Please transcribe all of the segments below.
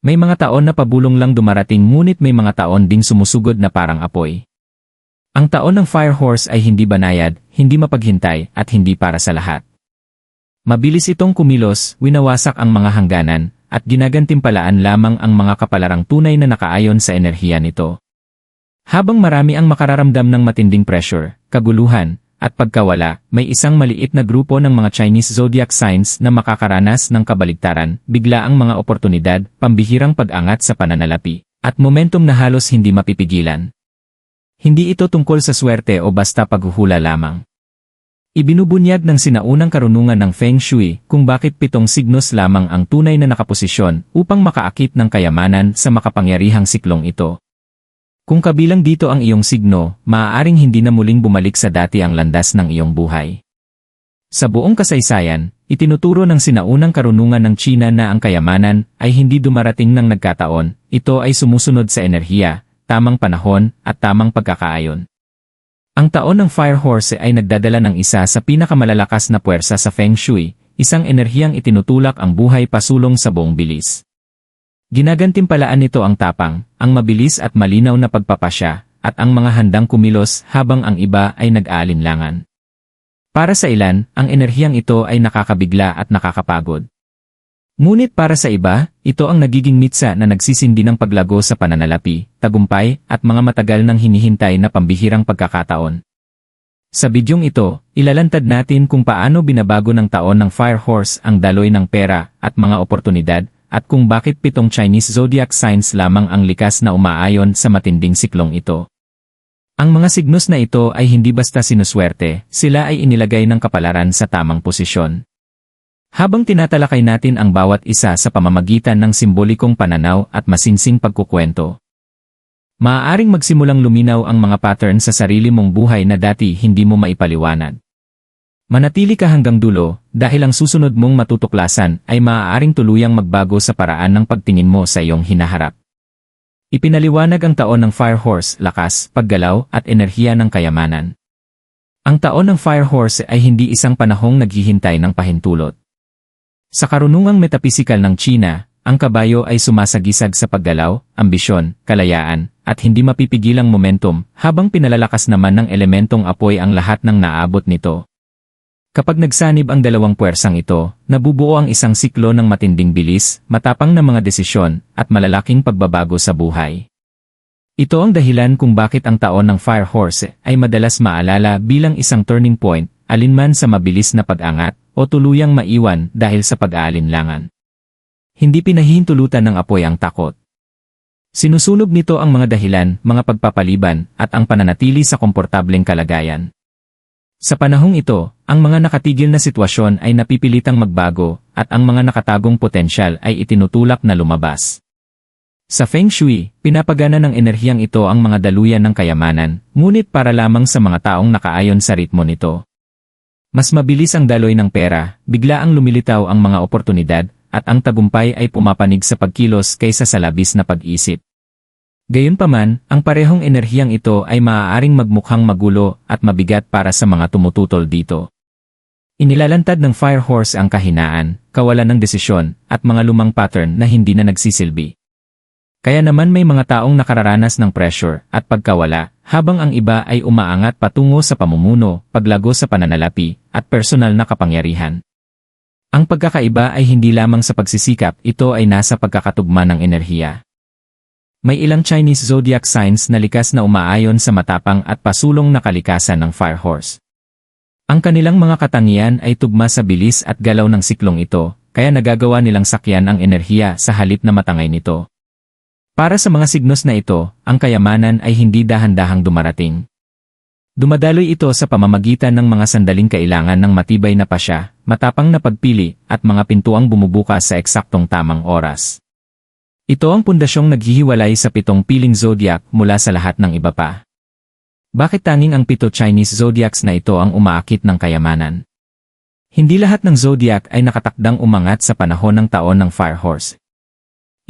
May mga taon na pabulong lang dumarating ngunit may mga taon ding sumusugod na parang apoy. Ang taon ng Fire Horse ay hindi banayad, hindi mapaghintay, at hindi para sa lahat. Mabilis itong kumilos, winawasak ang mga hangganan, at ginagantimpalaan lamang ang mga kapalarang tunay na nakaayon sa enerhiya nito. Habang marami ang makararamdam ng matinding pressure, kaguluhan, at pagkawala, may isang maliit na grupo ng mga Chinese zodiac signs na makakaranas ng kabaligtaran, biglaang mga oportunidad, pambihirang pag-angat sa pananalapi, at momentum na halos hindi mapipigilan. Hindi ito tungkol sa swerte o basta paghuhula lamang. Ibinubunyag ng sinaunang karunungan ng Feng Shui kung bakit 7 signos lamang ang tunay na nakaposisyon upang makaakit ng kayamanan sa makapangyarihang siklong ito. Kung kabilang dito ang iyong signo, maaaring hindi na muling bumalik sa dati ang landas ng iyong buhay. Sa buong kasaysayan, itinuturo ng sinaunang karunungan ng China na ang kayamanan ay hindi dumarating ng nagkataon, ito ay sumusunod sa enerhiya, tamang panahon, at tamang pagkakaayon. Ang taon ng Fire Horse ay nagdadala ng isa sa pinakamalalakas na puwersa sa Feng Shui, isang enerhiyang itinutulak ang buhay pasulong sa buong bilis. Ginagantimpalaan nito ang tapang, ang mabilis at malinaw na pagpapasya, at ang mga handang kumilos habang ang iba ay nag-aalinlangan. Para sa ilan, ang enerhiyang ito ay nakakabigla at nakakapagod. Ngunit para sa iba, ito ang nagiging mitsa na nagsisindi ng paglago sa pananalapi, tagumpay, at mga matagal nang hinihintay na pambihirang pagkakataon. Sa bidyong ito, ilalantad natin kung paano binabago ng taon ng Fire Horse ang daloy ng pera at mga oportunidad, at kung bakit 7 Chinese zodiac signs lamang ang likas na umaayon sa matinding siklong ito. Ang mga signos na ito ay hindi basta sinuswerte, sila ay inilagay ng kapalaran sa tamang posisyon. Habang tinatalakay natin ang bawat isa sa pamamagitan ng simbolikong pananaw at masinsing pagkukwento, maaaring magsimulang luminaw ang mga pattern sa sarili mong buhay na dati hindi mo maipaliwanag. Manatili ka hanggang dulo, dahil ang susunod mong matutuklasan ay maaaring tuluyang magbago sa paraan ng pagtingin mo sa iyong hinaharap. Ipinaliwanag ang taon ng Fire Horse, lakas, paggalaw, at enerhiya ng kayamanan. Ang taon ng Fire Horse ay hindi isang panahong naghihintay ng pahintulot. Sa karunungang metapisikal ng China, ang kabayo ay sumasagisag sa paggalaw, ambisyon, kalayaan, at hindi mapipigilang momentum, habang pinalalakas naman ng elementong apoy ang lahat ng naabot nito. Kapag nagsanib ang dalawang puwersang ito, nabubuo ang isang siklo ng matinding bilis, matapang na mga desisyon, at malalaking pagbabago sa buhay. Ito ang dahilan kung bakit ang taon ng Fire Horse ay madalas maalala bilang isang turning point, alinman sa mabilis na pag-angat, o tuluyang maiwan dahil sa pag-aalinlangan. Hindi pinahihintulutan ng apoy ang takot. Sinusunog nito ang mga dahilan, mga pagpapaliban, at ang pananatili sa komportableng kalagayan. Sa panahong ito, ang mga nakatigil na sitwasyon ay napipilitang magbago, at ang mga nakatagong potensyal ay itinutulak na lumabas. Sa Feng Shui, pinapagana ng enerhiyang ito ang mga daluyan ng kayamanan, ngunit para lamang sa mga taong nakaayon sa ritmo nito. Mas mabilis ang daloy ng pera, bigla ang lumilitaw ang mga oportunidad, at ang tagumpay ay pumapanig sa pagkilos kaysa sa labis na pag-isip. Gayunpaman, ang parehong enerhiyang ito ay maaaring magmukhang magulo at mabigat para sa mga tumututol dito. Inilalantad ng Fire Horse ang kahinaan, kawalan ng desisyon, at mga lumang pattern na hindi na nagsisilbi. Kaya naman may mga taong nakararanas ng pressure at pagkawala, habang ang iba ay umaangat patungo sa pamumuno, paglago sa pananalapi, at personal na kapangyarihan. Ang pagkakaiba ay hindi lamang sa pagsisikap, ito ay nasa pagkakatugma ng enerhiya. May ilang Chinese zodiac signs na likas na umaayon sa matapang at pasulong na kalikasan ng Fire Horse. Ang kanilang mga katangian ay tugma sa bilis at galaw ng siklong ito, kaya nagagawa nilang sakyan ang enerhiya sa halip na matangay nito. Para sa mga signos na ito, ang kayamanan ay hindi dahan-dahang dumarating. Dumadaloy ito sa pamamagitan ng mga sandaling kailangan ng matibay na pasya, matapang na pagpili, at mga pintuang bumubukas sa eksaktong tamang oras. Ito ang pundasyong naghihiwalay sa 7 piling zodiac mula sa lahat ng iba pa. Bakit tanging ang 7 Chinese zodiacs na ito ang umaakit ng kayamanan? Hindi lahat ng zodiac ay nakatakdang umangat sa panahon ng taon ng Fire Horse.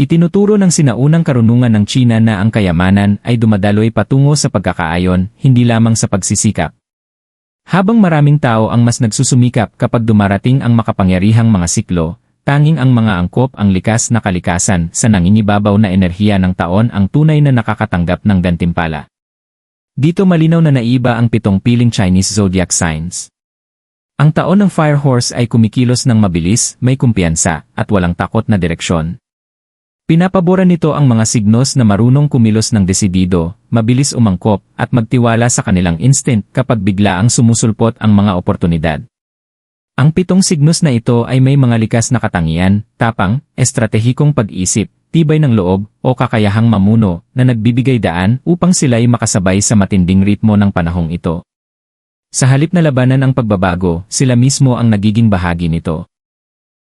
Itinuturo ng sinaunang karunungan ng China na ang kayamanan ay dumadaloy patungo sa pagkakaayon, hindi lamang sa pagsisikap. Habang maraming tao ang mas nagsusumikap kapag dumarating ang makapangyarihang mga siklo, tanging ang mga angkop ang likas na kalikasan sa nanginibabaw na enerhiya ng taon ang tunay na nakakatanggap ng gantimpala. Dito malinaw na naiba ang 7 piling Chinese zodiac signs. Ang taon ng Fire Horse ay kumikilos ng mabilis, may kumpiyansa, at walang takot na direksyon. Pinapaboran nito ang mga signos na marunong kumilos ng desidido, mabilis umangkop, at magtiwala sa kanilang instinct kapag biglaang sumusulpot ang mga oportunidad. Ang 7 signos na ito ay may mga likas na katangian, tapang, estratehikong pag-isip, tibay ng loob, o kakayahang mamuno na nagbibigay daan upang sila'y makasabay sa matinding ritmo ng panahong ito. Sa halip na labanan ang pagbabago, sila mismo ang nagiging bahagi nito.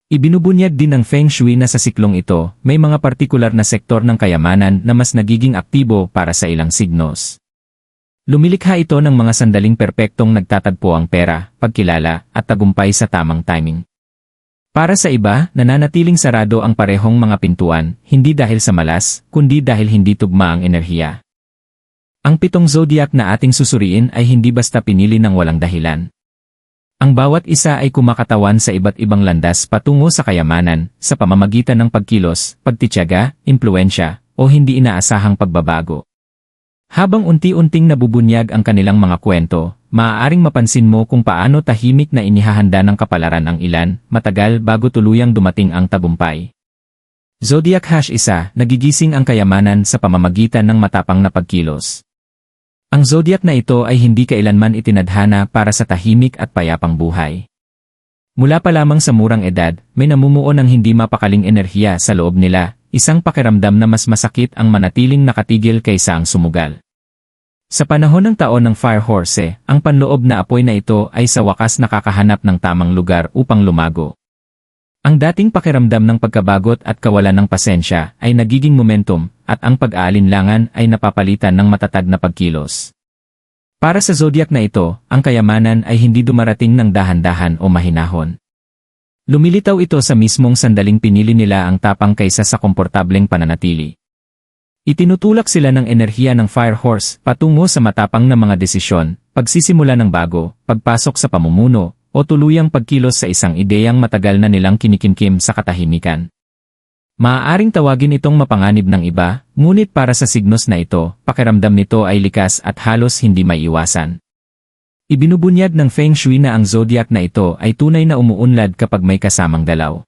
Ibinubunyag din ng Feng Shui na sa siklong ito, may mga partikular na sektor ng kayamanan na mas nagiging aktibo para sa ilang signos. Lumilikha ito ng mga sandaling perpektong nagtatagpo ang pera, pagkilala, at tagumpay sa tamang timing. Para sa iba, nananatiling sarado ang parehong mga pintuan, hindi dahil sa malas, kundi dahil hindi tugma ang enerhiya. Ang 7 zodiac na ating susuriin ay hindi basta pinili ng walang dahilan. Ang bawat isa ay kumakatawan sa iba't ibang landas patungo sa kayamanan, sa pamamagitan ng pagkilos, pagtitiyaga, impluensya, o hindi inaasahang pagbabago. Habang unti-unting nabubunyag ang kanilang mga kwento, maaaring mapansin mo kung paano tahimik na inihahanda ng kapalaran ang ilan, matagal bago tuluyang dumating ang tagumpay. Zodiac #1, nagigising ang kayamanan sa pamamagitan ng matapang na pagkilos. Ang zodiac na ito ay hindi kailanman itinadhana para sa tahimik at payapang buhay. Mula pa lamang sa murang edad, may namumuo ng hindi mapakaling enerhiya sa loob nila, isang pakiramdam na mas masakit ang manatiling nakatigil kaysa ang sumugal. Sa panahon ng taon ng Fire Horse, ang panloob na apoy na ito ay sa wakas nakakahanap ng tamang lugar upang lumago. Ang dating pakiramdam ng pagkabagot at kawalan ng pasensya ay nagiging momentum, at ang pag-aalinlangan ay napapalitan ng matatag na pagkilos. Para sa zodiac na ito, ang kayamanan ay hindi dumarating ng dahan-dahan o mahinahon. Lumilitaw ito sa mismong sandaling pinili nila ang tapang kaysa sa komportableng pananatili. Itinutulak sila ng enerhiya ng Fire Horse patungo sa matapang na mga desisyon, pagsisimula ng bago, pagpasok sa pamumuno, o tuluyang pagkilos sa isang ideyang matagal na nilang kinikimkim sa katahimikan. Maaaring tawagin itong mapanganib ng iba, ngunit para sa signos na ito, pakiramdam nito ay likas at halos hindi maiiwasan. Ibinubunyag ng Feng Shui na ang zodiac na ito ay tunay na umuunlad kapag may kasamang dalaw.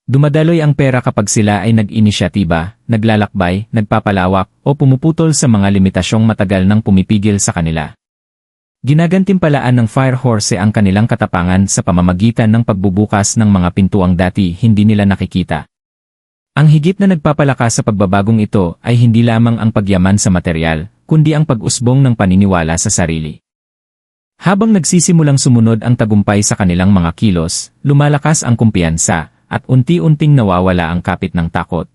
Dumadaloy ang pera kapag sila ay nag-inisyatiba, naglalakbay, nagpapalawak, o pumuputol sa mga limitasyong matagal nang pumipigil sa kanila. Ginagantimpalaan ng Fire Horse ang kanilang katapangan sa pamamagitan ng pagbubukas ng mga pintuang dati hindi nila nakikita. Ang higit na nagpapalakas sa pagbabagong ito ay hindi lamang ang pagyaman sa materyal, kundi ang pag-usbong ng paniniwala sa sarili. Habang nagsisimulang sumunod ang tagumpay sa kanilang mga kilos, lumalakas ang kumpiyansa, at unti-unting nawawala ang kapit ng takot.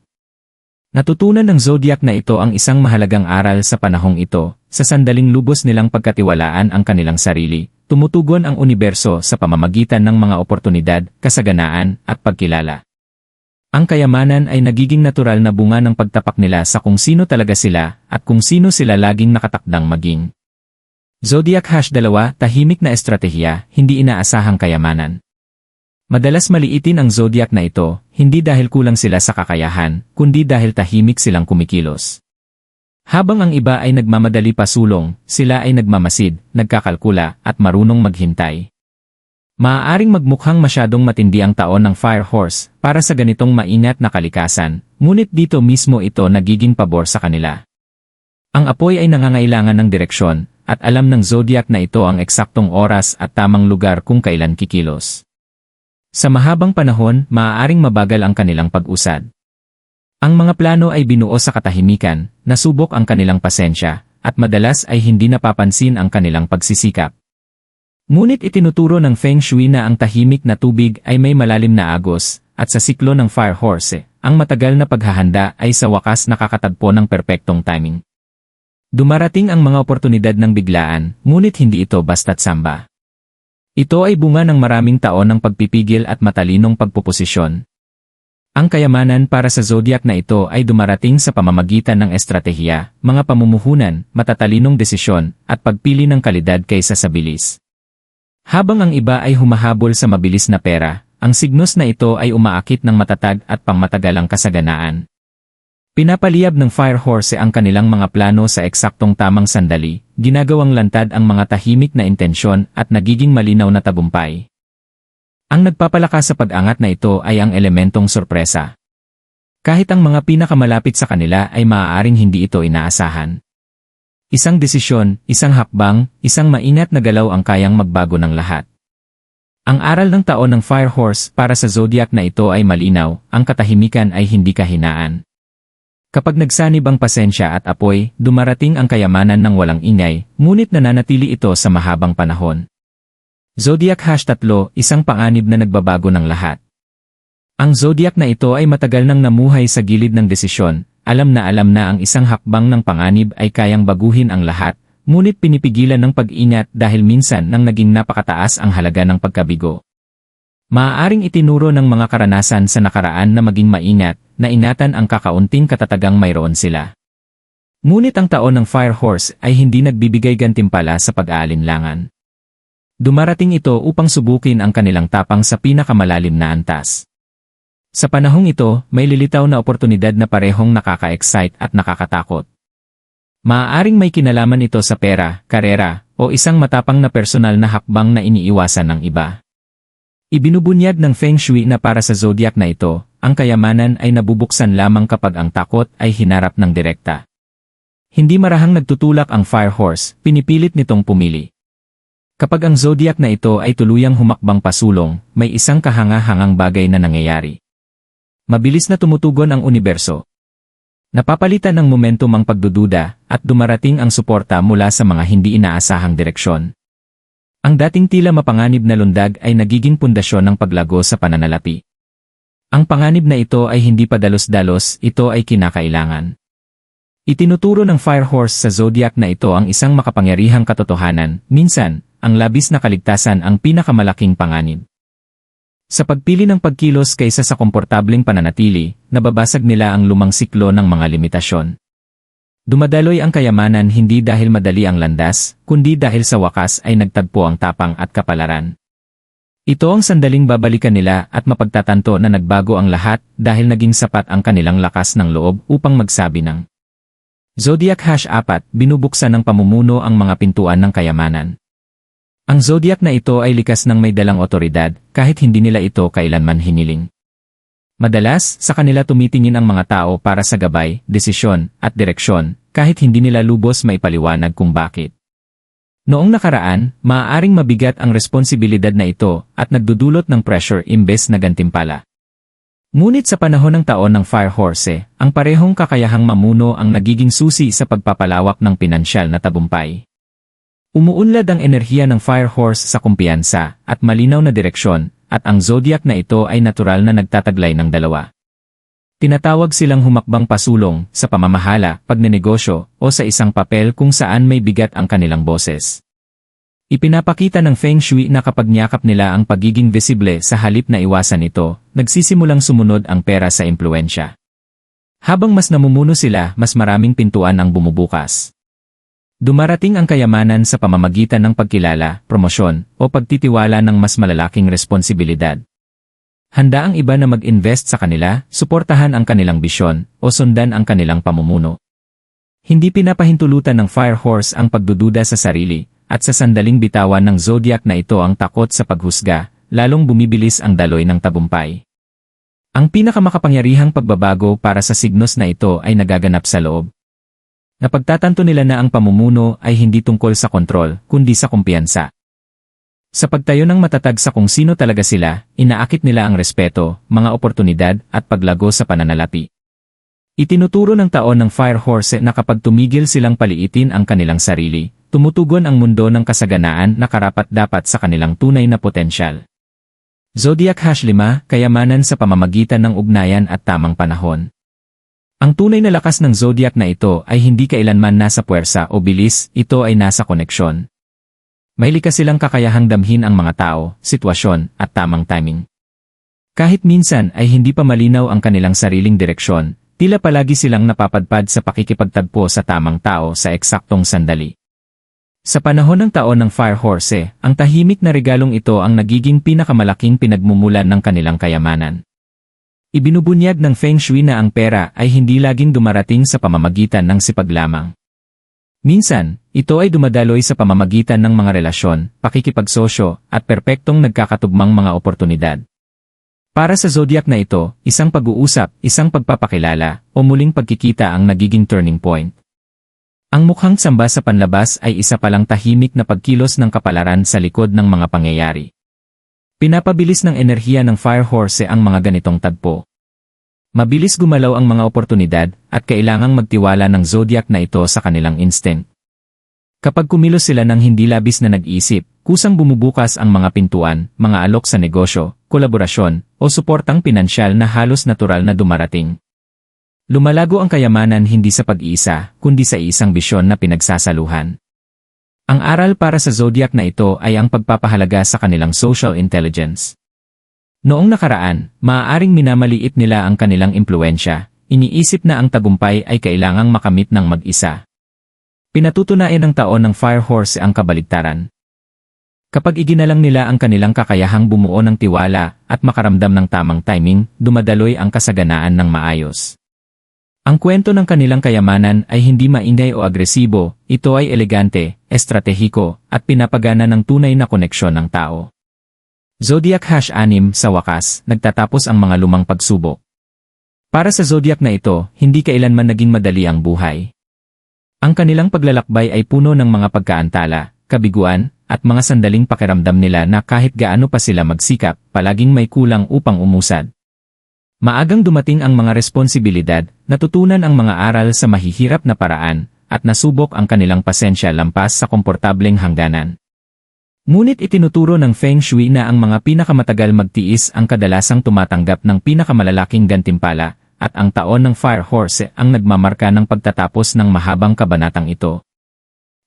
Natutunan ng zodiac na ito ang isang mahalagang aral sa panahong ito, sa sandaling lubos nilang pagkatiwalaan ang kanilang sarili, tumutugon ang universo sa pamamagitan ng mga oportunidad, kasaganaan, at pagkilala. Ang kayamanan ay nagiging natural na bunga ng pagtapak nila sa kung sino talaga sila, at kung sino sila laging nakatakdang maging. Zodiac #2, tahimik na estratehiya, hindi inaasahang kayamanan. Madalas maliitin ang zodiac na ito, hindi dahil kulang sila sa kakayahan, kundi dahil tahimik silang kumikilos. Habang ang iba ay nagmamadali pasulong, sila ay nagmamasid, nagkakalkula, at marunong maghintay. Maaaring magmukhang masyadong matindi ang taon ng Fire Horse para sa ganitong maingat na kalikasan, ngunit dito mismo ito nagiging pabor sa kanila. Ang apoy ay nangangailangan ng direksyon, at alam ng zodiac na ito ang eksaktong oras at tamang lugar kung kailan kikilos. Sa mahabang panahon, maaaring mabagal ang kanilang pag-usad. Ang mga plano ay binuo sa katahimikan, nasubok ang kanilang pasensya, at madalas ay hindi napapansin ang kanilang pagsisikap. Ngunit itinuturo ng Feng Shui na ang tahimik na tubig ay may malalim na agos, at sa siklo ng Fire Horse, ang matagal na paghahanda ay sa wakas nakakatagpo ng perpektong timing. Dumarating ang mga oportunidad ng biglaan, ngunit hindi ito basta't samba. Ito ay bunga ng maraming taon ng pagpipigil at matalinong pagpuposisyon. Ang kayamanan para sa zodiac na ito ay dumarating sa pamamagitan ng estratehiya, mga pamumuhunan, matatalinong desisyon, at pagpili ng kalidad kaysa sa bilis. Habang ang iba ay humahabol sa mabilis na pera, ang signos na ito ay umaakit ng matatag at pangmatagalang kasaganaan. Pinapaliyab ng Fire Horse ang kanilang mga plano sa eksaktong tamang sandali, ginagawang lantad ang mga tahimik na intensyon at nagiging malinaw na tagumpay. Ang nagpapalakas sa pag-angat na ito ay ang elementong sorpresa. Kahit ang mga pinakamalapit sa kanila ay maaaring hindi ito inaasahan. Isang desisyon, isang hakbang, isang maingat na galaw ang kayang magbago ng lahat. Ang aral ng taon ng Fire Horse para sa zodiac na ito ay malinaw, ang katahimikan ay hindi kahinaan. Kapag nagsanib ang pasensya at apoy, dumarating ang kayamanan ng walang ingay, ngunit nananatili ito sa mahabang panahon. Zodiac #3, isang panganib na nagbabago ng lahat. Ang zodiac na ito ay matagal nang namuhay sa gilid ng desisyon, alam na ang isang hakbang ng panganib ay kayang baguhin ang lahat, ngunit pinipigilan ng pag-ingat dahil minsan nang naging napakataas ang halaga ng pagkabigo. Maaaring itinuro ng mga karanasan sa nakaraan na maging maingat, na ingatan ang kakaunting katatagang mayroon sila. Ngunit ang taon ng Fire Horse ay hindi nagbibigay gantimpala sa pag-aalinlangan. Dumarating ito upang subukin ang kanilang tapang sa pinakamalalim na antas. Sa panahong ito, may lilitaw na oportunidad na parehong nakaka-excite at nakakatakot. Maaaring may kinalaman ito sa pera, karera, o isang matapang na personal na hakbang na iniiwasan ng iba. Ibinubunyag ng Feng Shui na para sa zodiac na ito, ang kayamanan ay nabubuksan lamang kapag ang takot ay hinarap ng direkta. Hindi marahang nagtutulak ang Fire Horse, pinipilit nitong pumili. Kapag ang zodiac na ito ay tuluyang humakbang pasulong, may isang kahanga-hangang bagay na nangyayari. Mabilis na tumutugon ang universo. Napapalitan ng momentum ang pagdududa, at dumarating ang suporta mula sa mga hindi inaasahang direksyon. Ang dating tila mapanganib na lundag ay nagiging pundasyon ng paglago sa pananalapi. Ang panganib na ito ay hindi pa dalos-dalos, ito ay kinakailangan. Itinuturo ng Fire Horse sa zodiac na ito ang isang makapangyarihang katotohanan, minsan, ang labis na kaligtasan ang pinakamalaking panganib. Sa pagpili ng pagkilos kaysa sa komportableng pananatili, nababasag nila ang lumang siklo ng mga limitasyon. Dumadaloy ang kayamanan hindi dahil madali ang landas, kundi dahil sa wakas ay nagtagpo ang tapang at kapalaran. Ito ang sandaling babalikan nila at mapagtatanto na nagbago ang lahat dahil naging sapat ang kanilang lakas ng loob upang magsabi ng Zodiac #4, binubuksan ng pamumuno ang mga pintuan ng kayamanan. Ang zodiac na ito ay likas ng may dalang otoridad kahit hindi nila ito kailanman hiniling. Madalas, sa kanila tumitingin ang mga tao para sa gabay, desisyon, at direksyon, kahit hindi nila lubos maipaliwanag kung bakit. Noong nakaraan, maaaring mabigat ang responsibilidad na ito at nagdudulot ng pressure imbes na gantimpala. Ngunit sa panahon ng taon ng Fire Horse, ang parehong kakayahang mamuno ang nagiging susi sa pagpapalawak ng pinansyal na tagumpay. Umuunlad ang enerhiya ng Fire Horse sa kumpiyansa at malinaw na direksyon, at ang zodiac na ito ay natural na nagtataglay ng dalawa. Tinatawag silang humakbang pasulong sa pamamahala, pagnenegosyo, o sa isang papel kung saan may bigat ang kanilang boses. Ipinapakita ng Feng Shui na kapag niyakap nila ang pagiging visible sa halip na iwasan ito, nagsisimulang sumunod ang pera sa impluensya. Habang mas namumuno sila, mas maraming pintuan ang bumubukas. Dumarating ang kayamanan sa pamamagitan ng pagkilala, promosyon, o pagtitiwala ng mas malalaking responsibilidad. Handa ang iba na mag-invest sa kanila, suportahan ang kanilang bisyon, o sundan ang kanilang pamumuno. Hindi pinapahintulutan ng Fire Horse ang pagdududa sa sarili, at sa sandaling bitawan ng zodiac na ito ang takot sa paghusga, lalong bumibilis ang daloy ng tagumpay. Ang pinakamakapangyarihang pagbabago para sa signos na ito ay nagaganap sa loob. Napagtatanto nila na ang pamumuno ay hindi tungkol sa kontrol, kundi sa kumpiyansa. Sa pagtayo ng matatag sa kung sino talaga sila, inaakit nila ang respeto, mga oportunidad, at paglago sa pananalapi. Itinuturo ng taon ng Fire Horse na kapag tumigil silang paliitin ang kanilang sarili, tumutugon ang mundo ng kasaganaan na karapat-dapat sa kanilang tunay na potensyal. Zodiac #5, kayamanan sa pamamagitan ng ugnayan at tamang panahon. Ang tunay na lakas ng zodiac na ito ay hindi kailanman nasa puwersa o bilis, ito ay nasa koneksyon. May likas silang kakayahang damhin ang mga tao, sitwasyon, at tamang timing. Kahit minsan ay hindi pa malinaw ang kanilang sariling direksyon, tila palagi silang napapadpad sa pakikipagtagpo sa tamang tao sa eksaktong sandali. Sa panahon ng taon ng Fire Horse, ang tahimik na regalong ito ang nagiging pinakamalaking pinagmumulan ng kanilang kayamanan. Ibinubunyag ng Feng Shui na ang pera ay hindi laging dumarating sa pamamagitan ng sipag lamang. Minsan, ito ay dumadaloy sa pamamagitan ng mga relasyon, pakikipagsosyo, at perpektong nagkakatugmang mga oportunidad. Para sa zodiac na ito, isang pag-uusap, isang pagpapakilala, o muling pagkikita ang nagiging turning point. Ang mukhang samba sa panlabas ay isa palang tahimik na pagkilos ng kapalaran sa likod ng mga pangyayari. Pinapabilis ng enerhiya ng Fire Horse ang mga ganitong tagpo. Mabilis gumalaw ang mga oportunidad at kailangang magtiwala ng zodiac na ito sa kanilang instinct. Kapag kumilos sila ng hindi labis na nag-iisip, kusang bumubukas ang mga pintuan, mga alok sa negosyo, kolaborasyon, o suportang pinansyal na halos natural na dumarating. Lumalago ang kayamanan hindi sa pag-iisa, kundi sa isang bisyon na pinagsasaluhan. Ang aral para sa zodiac na ito ay ang pagpapahalaga sa kanilang social intelligence. Noong nakaraan, maaaring minamaliit nila ang kanilang impluwensya, iniisip na ang tagumpay ay kailangang makamit ng mag-isa. Pinatutunayan ng taon ng Fire Horse ang kabaligtaran. Kapag iginalang nila ang kanilang kakayahang bumuo ng tiwala at makaramdam ng tamang timing, dumadaloy ang kasaganaan ng maayos. Ang kwento ng kanilang kayamanan ay hindi maingay o agresibo, ito ay elegante, estratehiko, at pinapagana ng tunay na koneksyon ng tao. Zodiac #6 sa wakas, nagtatapos ang mga lumang pagsubok. Para sa zodiac na ito, hindi kailanman naging madali ang buhay. Ang kanilang paglalakbay ay puno ng mga pagkaantala, kabiguan, at mga sandaling pakiramdam nila na kahit gaano pa sila magsikap, palaging may kulang upang umusad. Maagang dumating ang mga responsibilidad, natutunan ang mga aral sa mahihirap na paraan, at nasubok ang kanilang pasensya lampas sa komportableng hangganan. Ngunit itinuturo ng Feng Shui na ang mga pinakamatagal magtiis ang kadalasang tumatanggap ng pinakamalalaking gantimpala, at ang taon ng Fire Horse ang nagmamarka ng pagtatapos ng mahabang kabanatang ito.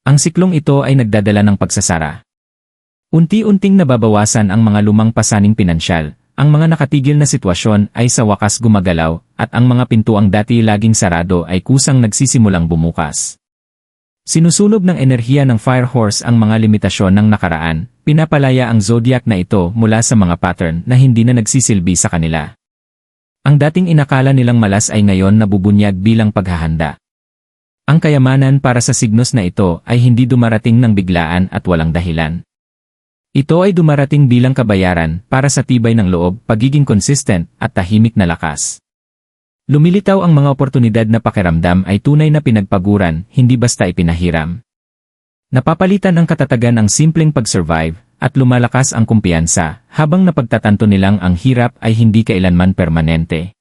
Ang siklong ito ay nagdadala ng pagsasara. Unti-unting nababawasan ang mga lumang pasaning pinansyal, ang mga nakatigil na sitwasyon ay sa wakas gumagalaw, at ang mga pintuang dati laging sarado ay kusang nagsisimulang bumukas. Sinusunog ng enerhiya ng Fire Horse ang mga limitasyon ng nakaraan, pinapalaya ang zodiac na ito mula sa mga pattern na hindi na nagsisilbi sa kanila. Ang dating inakala nilang malas ay ngayon nabubunyag bilang paghahanda. Ang kayamanan para sa signos na ito ay hindi dumarating ng biglaan at walang dahilan. Ito ay dumarating bilang kabayaran para sa tibay ng loob, pagiging consistent, at tahimik na lakas. Lumilitaw ang mga oportunidad na pakiramdam ay tunay na pinagpaguran, hindi basta ipinahiram. Napapalitan ng katatagan ang simpleng pag-survive, at lumalakas ang kumpiyansa, habang napagtatanto nilang ang hirap ay hindi kailanman permanente.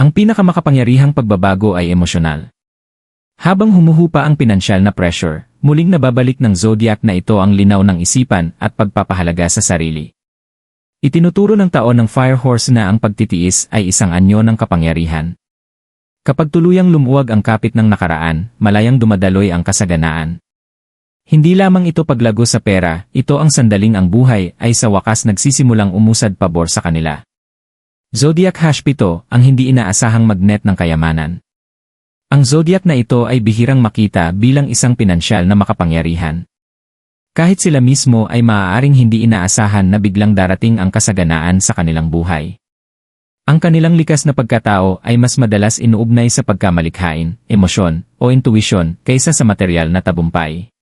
Ang pinakamakapangyarihang pagbabago ay emosyonal. Habang humuhupa ang pinansyal na pressure, muling nababalik ng zodiac na ito ang linaw ng isipan at pagpapahalaga sa sarili. Itinuturo ng taon ng Fire Horse na ang pagtitiis ay isang anyo ng kapangyarihan. Kapag tuluyang lumuwag ang kapit ng nakaraan, malayang dumadaloy ang kasaganaan. Hindi lamang ito paglago sa pera, ito ang sandaling ang buhay ay sa wakas nagsisimulang umusad pabor sa kanila. Zodiac #7 ang hindi inaasahang magnet ng kayamanan. Ang zodiac na ito ay bihirang makita bilang isang pinansyal na makapangyarihan. Kahit sila mismo ay maaaring hindi inaasahan na biglang darating ang kasaganaan sa kanilang buhay. Ang kanilang likas na pagkatao ay mas madalas inuugnay sa pagkamalikhain, emosyon, o intuition kaysa sa material na tabumpay.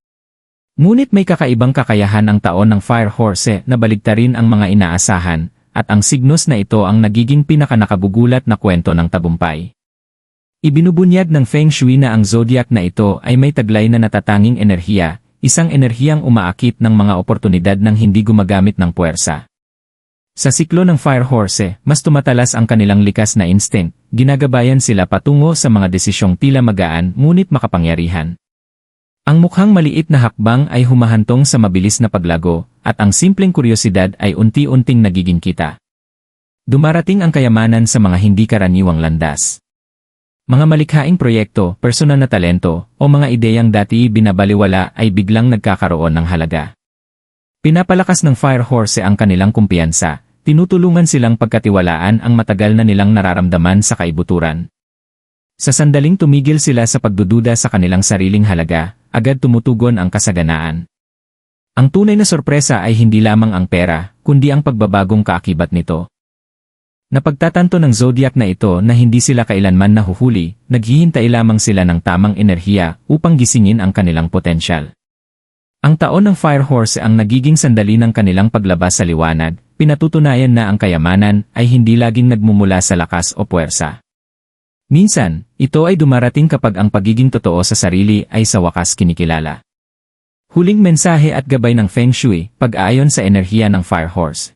Ngunit may kakaibang kakayahan ang taon ng Fire Horse na baligtarin ang mga inaasahan, at ang signos na ito ang nagiging pinakanakabugulat na kwento ng tagumpay. Ibinubunyag ng Feng Shui na ang zodiac na ito ay may taglay na natatanging enerhiya, isang enerhiyang umaakit ng mga oportunidad ng hindi gumagamit ng puwersa. Sa siklo ng Fire Horse, mas tumatalas ang kanilang likas na instinct, ginagabayan sila patungo sa mga desisyong tila magaan ngunit makapangyarihan. Ang mukhang maliit na hakbang ay humahantong sa mabilis na paglago, at ang simpleng kuryosidad ay unti-unting nagiging kita. Dumarating ang kayamanan sa mga hindi karaniwang landas. Mga malikhaing proyekto, personal na talento, o mga ideyang dati binabaliwala ay biglang nagkakaroon ng halaga. Pinapalakas ng Fire Horse ang kanilang kumpiyansa, tinutulungan silang pagkatiwalaan ang matagal na nilang nararamdaman sa kaibuturan. Sa sandaling tumigil sila sa pagdududa sa kanilang sariling halaga, agad tumutugon ang kasaganaan. Ang tunay na sorpresa ay hindi lamang ang pera, kundi ang pagbabagong kaakibat nito. Napagtatanto ng zodiac na ito na hindi sila kailanman nahuhuli, naghihintay lamang sila ng tamang enerhiya upang gisingin ang kanilang potensyal. Ang taon ng Fire Horse ang nagiging sandali ng kanilang paglabas sa liwanag, pinatutunayan na ang kayamanan ay hindi laging nagmumula sa lakas o puwersa. Minsan, ito ay dumarating kapag ang pagiging totoo sa sarili ay sa wakas kinikilala. Huling mensahe at gabay ng Feng Shui, pag-aayon sa enerhiya ng Fire Horse.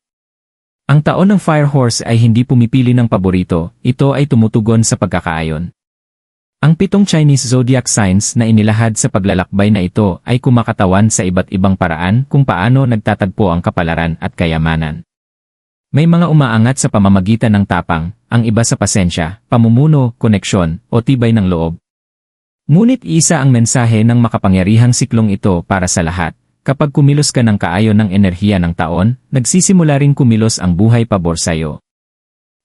Ang taon ng Fire Horse ay hindi pumipili ng paborito, ito ay tumutugon sa pagkakaayon. Ang 7 Chinese zodiac signs na inilahad sa paglalakbay na ito ay kumakatawan sa iba't ibang paraan kung paano nagtatagpo ang kapalaran at kayamanan. May mga umaangat sa pamamagitan ng tapang, ang iba sa pasensya, pamumuno, koneksyon, o tibay ng loob. Ngunit isa ang mensahe ng makapangyarihang siklong ito para sa lahat. Kapag kumilos ka ng kaayon ng enerhiya ng taon, nagsisimula rin kumilos ang buhay pabor sa'yo.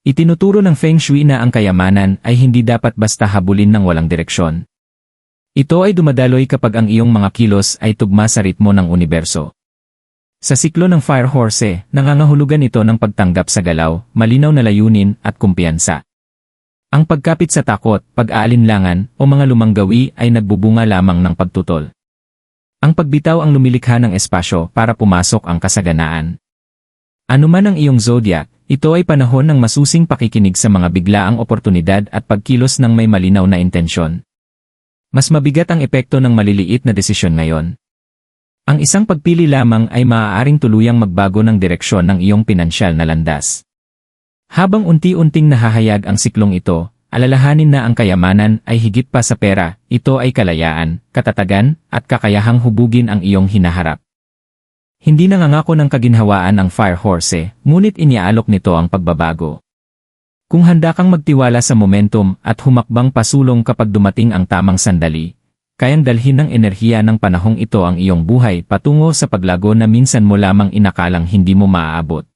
Itinuturo ng Feng Shui na ang kayamanan ay hindi dapat basta habulin ng walang direksyon. Ito ay dumadaloy kapag ang iyong mga kilos ay tugma sa ritmo ng universo. Sa siklo ng Fire Horse, nangangahulugan ito ng pagtanggap sa galaw, malinaw na layunin at kumpiyansa. Ang pagkapit sa takot, pag-aalinlangan, o mga lumang gawi ay nagbubunga lamang ng pagtutol. Ang pagbitaw ang lumilikha ng espasyo para pumasok ang kasaganaan. Anuman ang iyong zodiac, ito ay panahon ng masusing pakikinig sa mga biglaang oportunidad at pagkilos ng may malinaw na intensyon. Mas mabigat ang epekto ng maliliit na desisyon ngayon. Ang isang pagpili lamang ay maaaring tuluyang magbago ng direksyon ng iyong pinansyal na landas. Habang unti-unting nahahayag ang siklong ito, alalahanin na ang kayamanan ay higit pa sa pera, ito ay kalayaan, katatagan, at kakayahang hubugin ang iyong hinaharap. Hindi nangangako ng kaginhawaan ang Fire Horse, ngunit iniaalok nito ang pagbabago. Kung handa kang magtiwala sa momentum at humakbang pasulong kapag dumating ang tamang sandali, kayang dalhin ng enerhiya ng panahong ito ang iyong buhay patungo sa paglago na minsan mo lamang inakalang hindi mo maaabot.